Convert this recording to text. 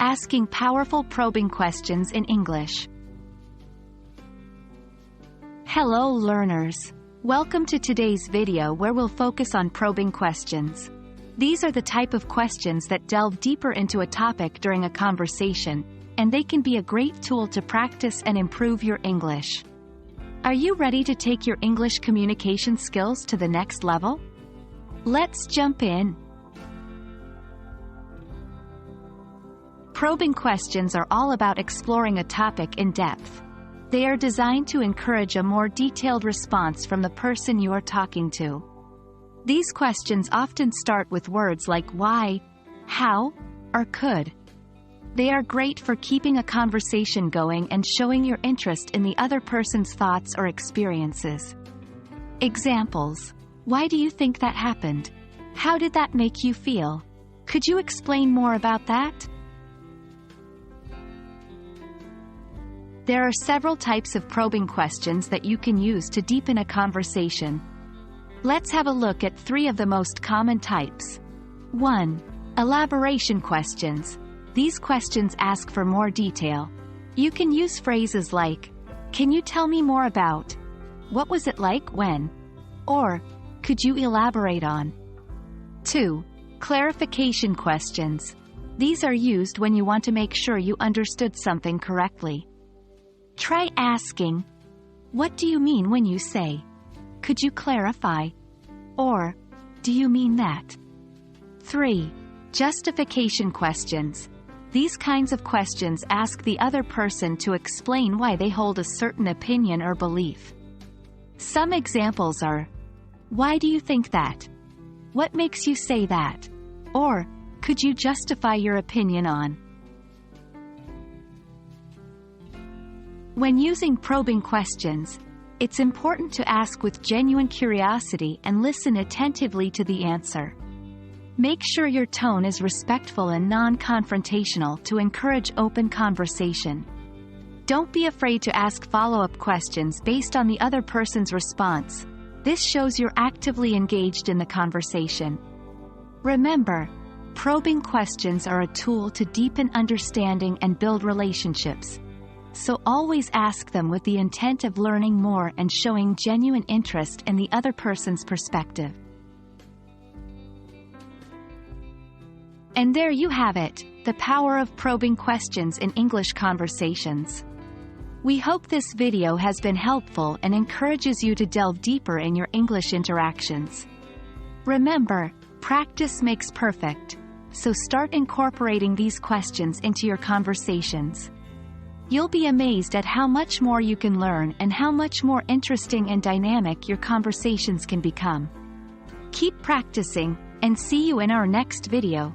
Asking powerful probing questions in English. Hello learners. Welcome to today's video where we'll focus on probing questions. These are the type of questions that delve deeper into a topic during a conversation, and they can be a great tool to practice and improve your English. Are you ready to take your English communication skills to the next level? Let's jump in. Probing questions are all about exploring a topic in depth. They are designed to encourage a more detailed response from the person you are talking to. These questions often start with words like why, how, or could. They are great for keeping a conversation going and showing your interest in the other person's thoughts or experiences. Examples: why do you think that happened? How did that make you feel? Could you explain more about that? There are several types of probing questions that you can use to deepen a conversation. Let's have a look at 3 of the most common types. 1. Elaboration questions. These questions ask for more detail. You can use phrases like, "Can you tell me more about? What was it like when?" Or, "Could you elaborate on?" 2. Clarification questions. These are used when you want to make sure you understood something correctly. Try asking, "What do you mean when you say? Could you clarify?" Or, "Do you mean that?" 3. Justification questions. These kinds of questions ask the other person to explain why they hold a certain opinion or belief. Some examples are, "Why do you think that? What makes you say that?" Or, "Could you justify your opinion on?" When using probing questions, it's important to ask with genuine curiosity and listen attentively to the answer. Make sure your tone is respectful and non-confrontational to encourage open conversation. Don't be afraid to ask follow-up questions based on the other person's response. This shows you're actively engaged in the conversation. Remember, probing questions are a tool to deepen understanding and build relationships. So always ask them with the intent of learning more and showing genuine interest in the other person's perspective. And there you have it, the power of probing questions in English conversations. We hope this video has been helpful and encourages you to delve deeper in your English interactions. Remember, practice makes perfect, so start incorporating these questions into your conversations. You'll be amazed at how much more you can learn and how much more interesting and dynamic your conversations can become. Keep practicing, and see you in our next video.